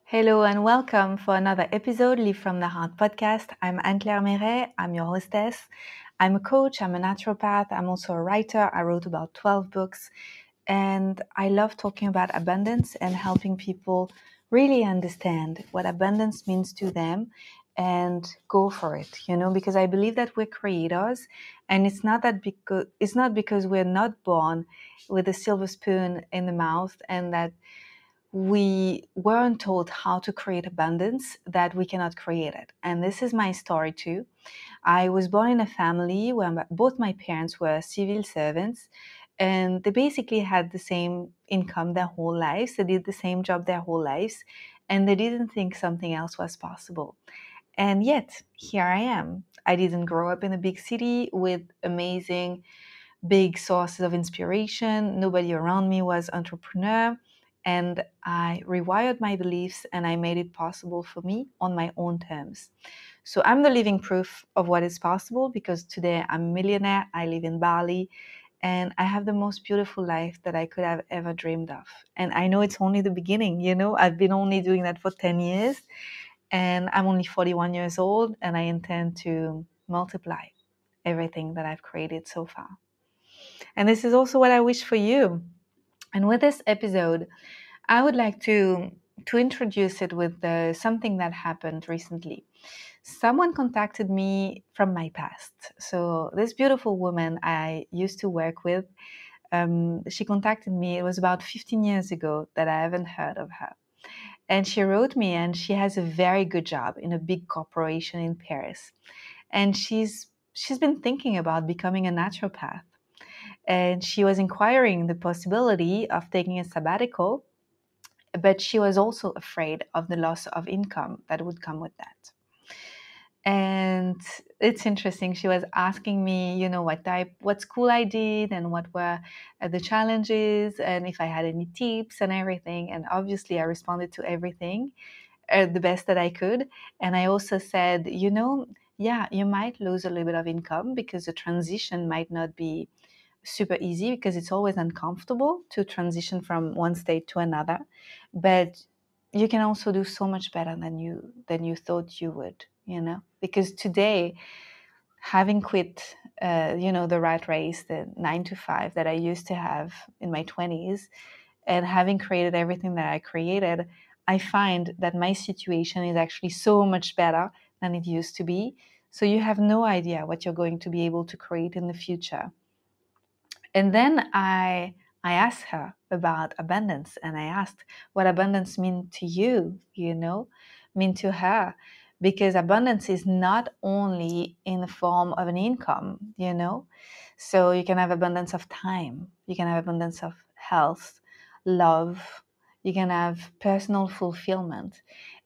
Hello and welcome for another episode Live from the Heart podcast. I'm Anne-Claire Méret. I'm your hostess. I'm a coach. I'm a naturopath. I'm also a writer. I wrote about 12 books. And I love talking about abundance and helping people really understand what abundance means to them and go for it, because I believe that we're creators, and it's not because we're not born with a silver spoon in the mouth and that we weren't told how to create abundance that we cannot create it. And this is my story too. I was born in a family where both my parents were civil servants, and they basically had the same income their whole lives. They did the same job their whole lives, and they didn't think something else was possible. And yet, here I am. I didn't grow up in a big city with amazing big sources of inspiration. Nobody around me was entrepreneur, and I rewired my beliefs and I made it possible for me on my own terms. So I'm the living proof of what is possible, because today I'm a millionaire. I live in Bali and I have the most beautiful life that I could have ever dreamed of. And I know it's only the beginning, I've been only doing that for 10 years and I'm only 41 years old, and I intend to multiply everything that I've created so far. And this is also what I wish for you. And with this episode, I would like to introduce it with something that happened recently. Someone contacted me from my past. So this beautiful woman I used to work with, she contacted me. It was about 15 years ago that I haven't heard of her. And she wrote me, and she has a very good job in a big corporation in Paris. And she's been thinking about becoming a naturopath. And she was inquiring the possibility of taking a sabbatical, but she was also afraid of the loss of income that would come with that. And it's interesting. She was asking me, what school I did and what were the challenges and if I had any tips and everything. And obviously I responded to everything the best that I could. And I also said, yeah, you might lose a little bit of income because the transition might not be super easy, because it's always uncomfortable to transition from one state to another, but you can also do so much better than you thought you would, because today, having quit the rat race, the 9 to 5 that I used to have in my 20s, and having created everything that I created, I find that my situation is actually so much better than it used to be. So you have no idea what you're going to be able to create in the future. And then I asked her about abundance, and I asked what abundance mean to you, mean to her, because abundance is not only in the form of an income, So you can have abundance of time, you can have abundance of health, love, you can have personal fulfillment.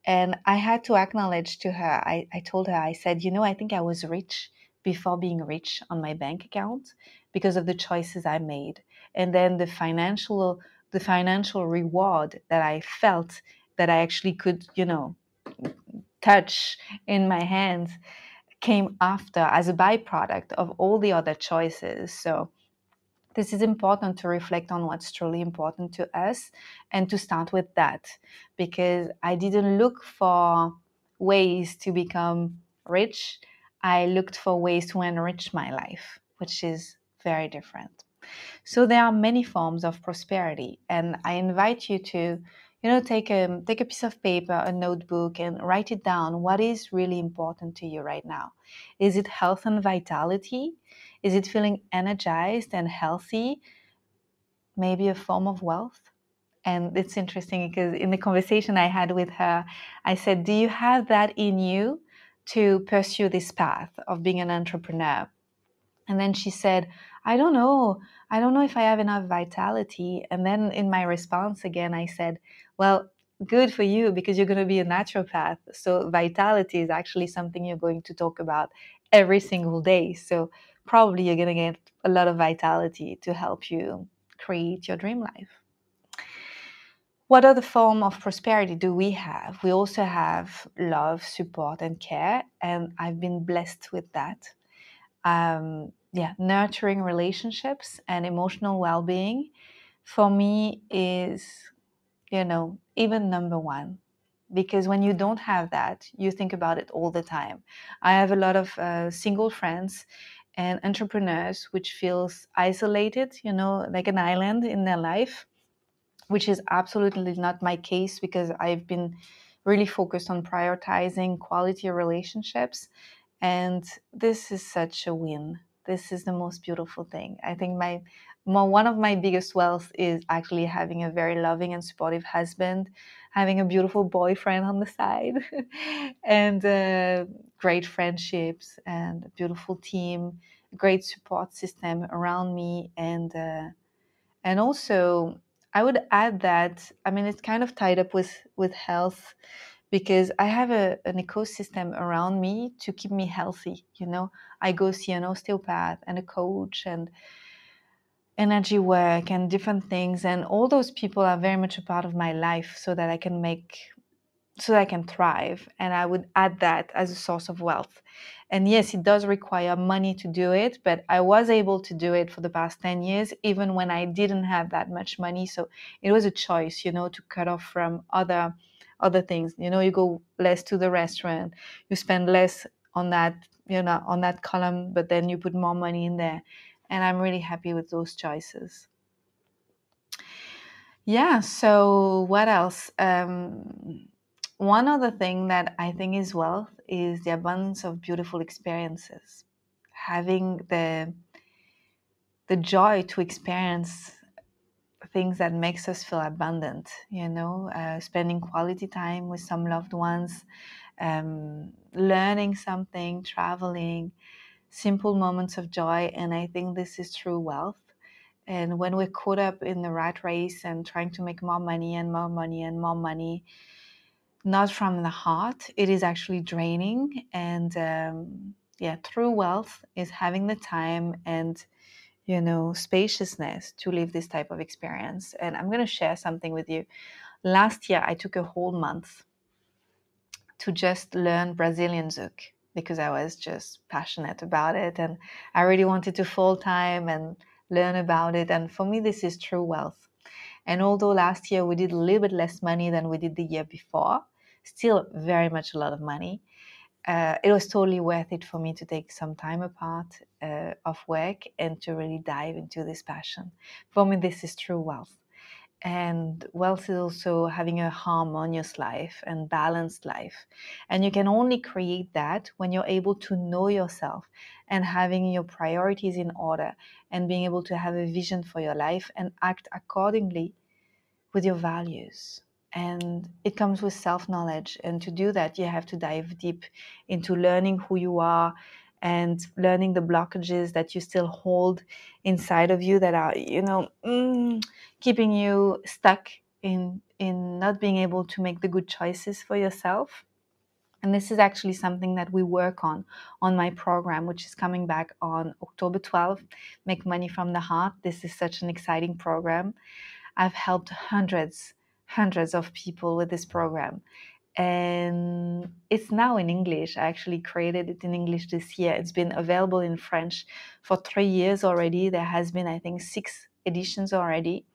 And I had to acknowledge to her, I told her, I said, I think I was rich before being rich on my bank account because of the choices I made. And then the financial reward that I felt, that I actually could, touch in my hands, came after as a byproduct of all the other choices. So this is important to reflect on what's truly important to us and to start with that, because I didn't look for ways to become rich. I looked for ways to enrich my life, which is very different. So there are many forms of prosperity, and I invite you to, take a piece of paper, a notebook, and write it down. What is really important to you right now? Is it health and vitality? Is it feeling energized and healthy? Maybe a form of wealth? And it's interesting because in the conversation I had with her, I said, do you have that in you to pursue this path of being an entrepreneur? And then she said, I don't know. I don't know if I have enough vitality. And then in my response again, I said, well, good for you, because you're going to be a naturopath. So vitality is actually something you're going to talk about every single day. So probably you're going to get a lot of vitality to help you create your dream life. What other form of prosperity do we have? We also have love, support, and care. And I've been blessed with that. Nurturing relationships and emotional well-being for me is, even number one. because when you don't have that, you think about it all the time. I have a lot of single friends and entrepreneurs which feels isolated, like an island in their life, which is absolutely not my case because I've been really focused on prioritizing quality relationships. And this is such a win. This is the most beautiful thing. I think one of my biggest wealth is actually having a very loving and supportive husband, having a beautiful boyfriend on the side, and great friendships and a beautiful team, great support system around me, and also I would add that, I mean, it's kind of tied up with health because I have an ecosystem around me to keep me healthy. I go see an osteopath and a coach and energy work and different things. And all those people are very much a part of my life so that I can thrive. And I would add that as a source of wealth. And yes, it does require money to do it, but I was able to do it for the past 10 years, even when I didn't have that much money. So it was a choice, to cut off from other things. You go less to the restaurant, you spend less on that, on that column, but then you put more money in there. And I'm really happy with those choices. Yeah, so what else? One other thing that I think is wealth is the abundance of beautiful experiences. Having the joy to experience things that makes us feel abundant, spending quality time with some loved ones, learning something, traveling, simple moments of joy. And I think this is true wealth. And when we're caught up in the rat race and trying to make more money and more money and more money, not from the heart, it is actually draining. And true wealth is having the time and spaciousness to live this type of experience. And I'm going to share something with you. Last year, I took a whole month to just learn Brazilian Zouk because I was just passionate about it and I really wanted to full time and learn about it. And for me, this is true wealth. And although last year we did a little bit less money than we did the year before, still very much a lot of money, it was totally worth it for me to take some time apart of work and to really dive into this passion. For me, this is true wealth. And wealth is also having a harmonious life and balanced life. And you can only create that when you're able to know yourself and having your priorities in order and being able to have a vision for your life and act accordingly with your values. And it comes with self-knowledge. And to do that, you have to dive deep into learning who you are and learning the blockages that you still hold inside of you that are, keeping you stuck in not being able to make the good choices for yourself. And this is actually something that we work on my program, which is coming back on October 12th, Make Money from the Heart. This is such an exciting program. I've helped hundreds of people with this program. And it's now in English. I actually created it in English this year. It's been available in French for 3 years already. There has been, I think, 6 editions already.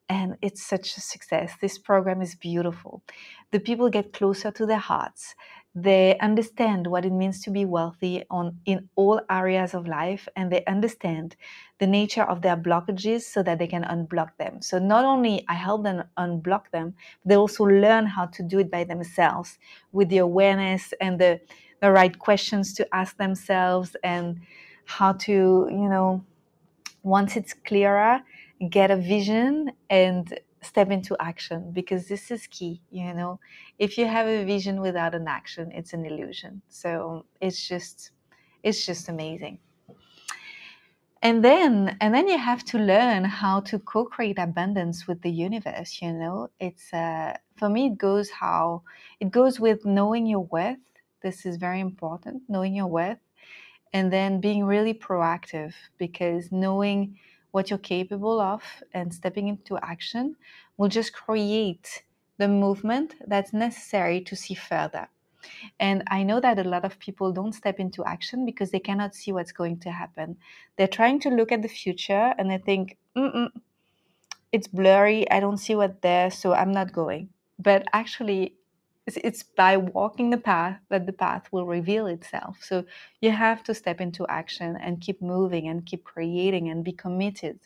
And it's such a success. This program is beautiful. The people get closer to their hearts. They understand what it means to be wealthy in all areas of life, and they understand the nature of their blockages so that they can unblock them. So not only I help them unblock them, they also learn how to do it by themselves with the awareness and the right questions to ask themselves and how to, once it's clearer, get a vision and step into action, because this is key. If you have a vision without an action, it's an illusion. So it's just amazing. And then you have to learn how to co-create abundance with the universe. It's for me, it goes with knowing your worth. This is very important, knowing your worth. And then being really proactive, because knowing what you're capable of and stepping into action will just create the movement that's necessary to see further. And I know that a lot of people don't step into action because they cannot see what's going to happen. They're trying to look at the future and they think, it's blurry, I don't see what's there, so I'm not going. But actually, It's by walking the path that the path will reveal itself. So you have to step into action and keep moving and keep creating and be committed.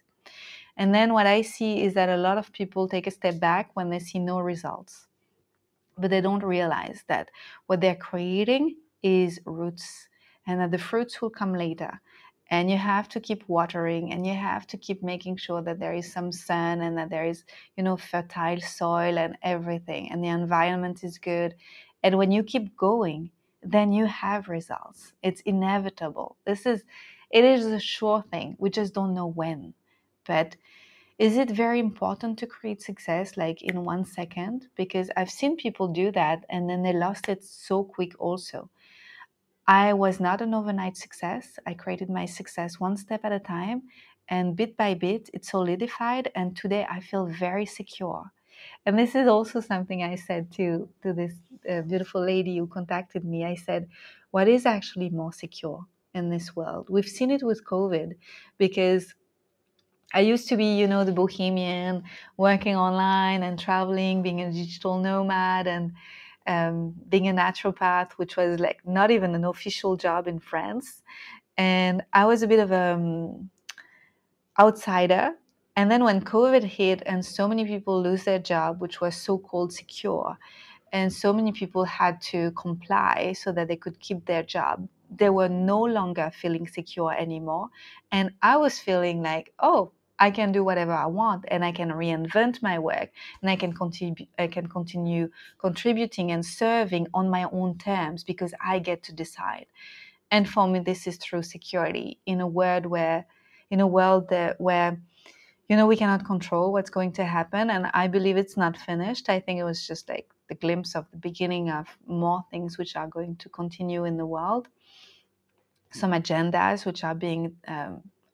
And then what I see is that a lot of people take a step back when they see no results, but they don't realize that what they're creating is roots and that the fruits will come later. And you have to keep watering and you have to keep making sure that there is some sun and that there is, fertile soil and everything, and the environment is good. And when you keep going, then you have results. It's inevitable. It is a sure thing. We just don't know when. But is it very important to create success like in 1 second? Because I've seen people do that and then they lost it so quick also. I was not an overnight success. I created my success one step at a time, and bit by bit it solidified, and today I feel very secure. And this is also something I said to this beautiful lady who contacted me. I said, what is actually more secure in this world? We've seen it with COVID, because I used to be, the bohemian, working online and traveling, being a digital nomad, and being a naturopath, which was like not even an official job in France. And I was a bit of an outsider. And then when COVID hit and so many people lose their job, which was so-called secure, and so many people had to comply so that they could keep their job, they were no longer feeling secure anymore. And I was feeling like, oh, I can do whatever I want and I can reinvent my work and I can continue contributing and serving on my own terms because I get to decide. And for me, this is true security in a world where we cannot control what's going to happen. And I believe it's not finished. I think it was just like the glimpse of the beginning of more things which are going to continue in the world. Some agendas which are being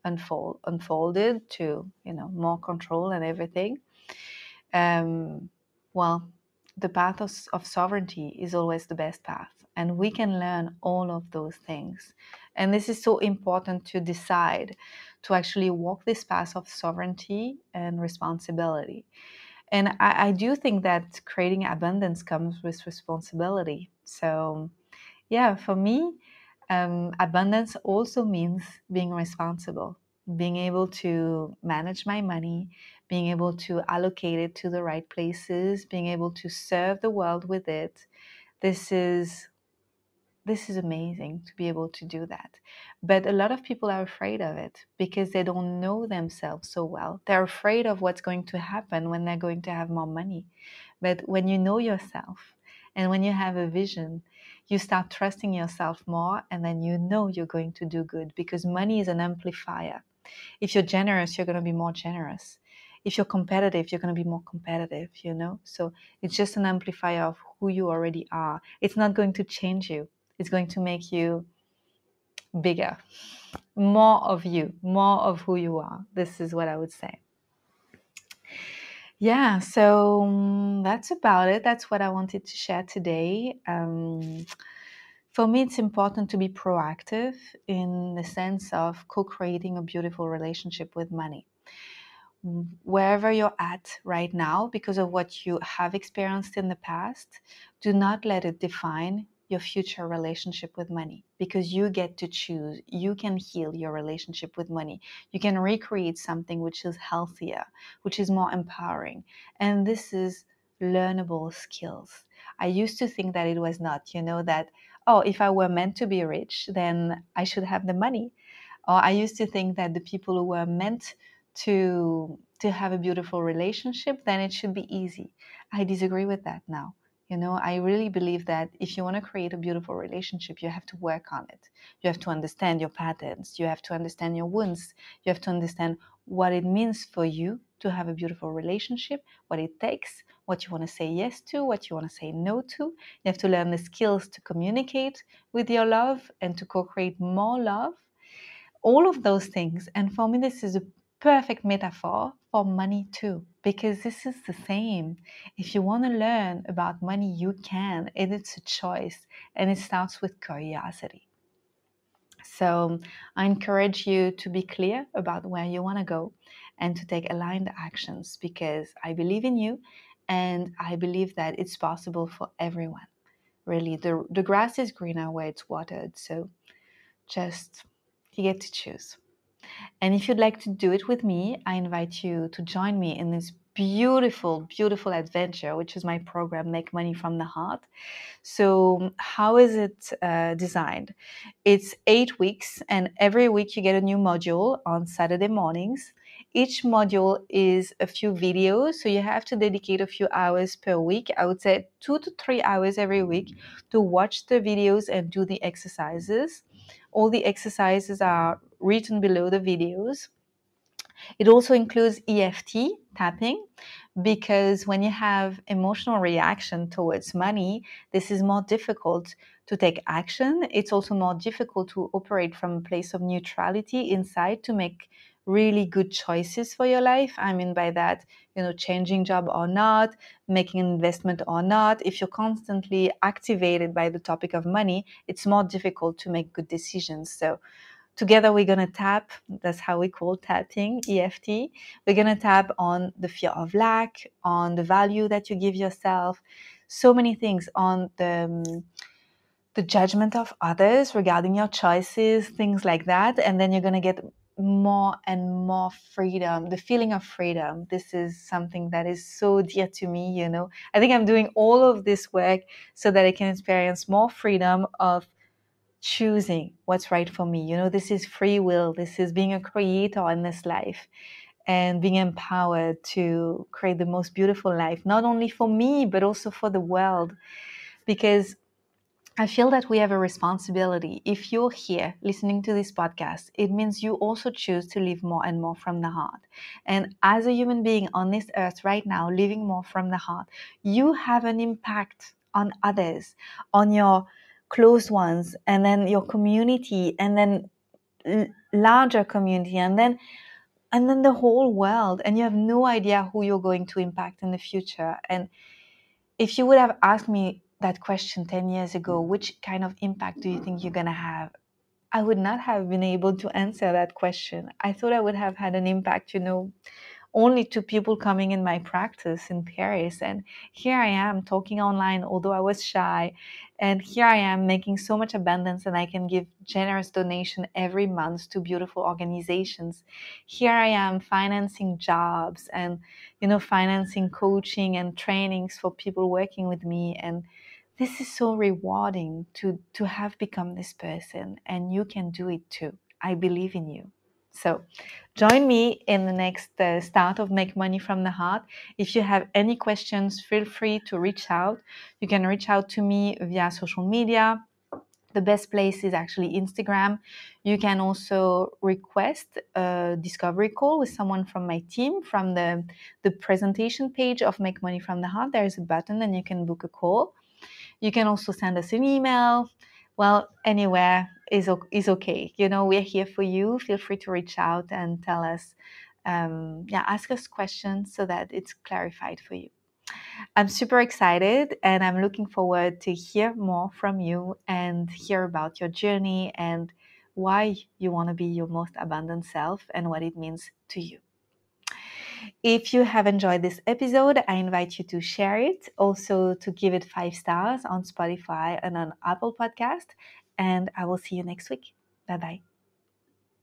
unfolded to, more control and everything. Um, well, the path of sovereignty is always the best path. And we can learn all of those things. And this is so important to decide to actually walk this path of sovereignty and responsibility. And I do think that creating abundance comes with responsibility. So, yeah, for me, abundance also means being responsible, being able to manage my money, being able to allocate it to the right places, being able to serve the world with it. This is amazing to be able to do that. But a lot of people are afraid of it because they don't know themselves so well. They're afraid of what's going to happen when they're going to have more money. But when you know yourself and when you have a vision, you start trusting yourself more, and then you're going to do good, because money is an amplifier. If you're generous, you're going to be more generous. If you're competitive, you're going to be more competitive. So it's just an amplifier of who you already are. It's not going to change you. It's going to make you bigger, more of you, more of who you are. This is what I would say. Yeah, so that's about it. That's what I wanted to share today. For me, it's important to be proactive in the sense of co-creating a beautiful relationship with money. Wherever you're at right now, because of what you have experienced in the past, do not let it define your future relationship with money, because you get to choose. You can heal your relationship with money. You can recreate something which is healthier, which is more empowering. And this is learnable skills. I used to think that it was not, that, oh, if I were meant to be rich, then I should have the money. Or I used to think that the people who were meant to have a beautiful relationship, then it should be easy. I disagree with that now. I really believe that if you want to create a beautiful relationship, you have to work on it. You have to understand your patterns. You have to understand your wounds. You have to understand what it means for you to have a beautiful relationship, what it takes, what you want to say yes to, what you want to say no to. You have to learn the skills to communicate with your love and to co-create more love. All of those things. And for me, this is a perfect metaphor for money too, because this is the same. If you want to learn about money, you can, and it's a choice, and it starts with curiosity. So I encourage you to be clear about where you want to go and to take aligned actions, because I believe in you And I believe that it's possible for everyone. Really, the grass is greener where it's watered. So just you get to choose. And if you'd like to do it with me, I invite you to join me in this beautiful, beautiful adventure, which is my program, Make Money from the Heart. So how is it designed? It's 8 weeks, and every week you get a new module on Saturday mornings. Each module is a few videos, so you have to dedicate a few hours per week. I would say 2 to 3 hours every week to watch the videos and do the exercises. All the exercises are written below the videos. It also includes EFT tapping, because when you have emotional reaction towards money, this is more difficult to take action. It's also more difficult to operate from a place of neutrality inside to make really good choices for your life. I mean by that, changing job or not, making an investment or not. If you're constantly activated by the topic of money, it's more difficult to make good decisions. So together, we're going to tap. That's how we call tapping, EFT. We're going to tap on the fear of lack, on the value that you give yourself, so many things, on the judgment of others regarding your choices, things like that. And then you're going to get more and more freedom, the feeling of freedom. This is something that is so dear to me, I think I'm doing all of this work so that I can experience more freedom of choosing what's right for me. This is free will. This is being a creator in this life and being empowered to create the most beautiful life, not only for me, but also for the world. Because I feel that we have a responsibility. If you're here listening to this podcast, it means you also choose to live more and more from the heart. And as a human being on this earth right now, living more from the heart, you have an impact on others, on your close ones, and then your community, and then larger community, and then the whole world. And you have no idea who you're going to impact in the future. And if you would have asked me that question 10 years ago, which kind of impact do you think you're going to have? I would not have been able to answer that question. I thought I would have had an impact, only to people coming in my practice in Paris. And here I am talking online, although I was shy. And here I am making so much abundance, and I can give generous donation every month to beautiful organizations. Here I am financing jobs and, financing coaching and trainings for people working with me. And this is so rewarding to have become this person, and you can do it too. I believe in you. So join me in the next start of Make Money from the Heart. If you have any questions, feel free to reach out. You can reach out to me via social media. The best place is actually Instagram. You can also request a discovery call with someone from my team from the presentation page of Make Money from the Heart. There is a button and you can book a call. You can also send us an email. Well, anywhere is okay. We're here for you. Feel free to reach out and tell us, ask us questions so that it's clarified for you. I'm super excited, and I'm looking forward to hear more from you and hear about your journey and why you want to be your most abundant self and what it means to you. If you have enjoyed this episode, I invite you to share it, also to give it 5 stars on Spotify and on Apple Podcast. And I will see you next week. Bye-bye.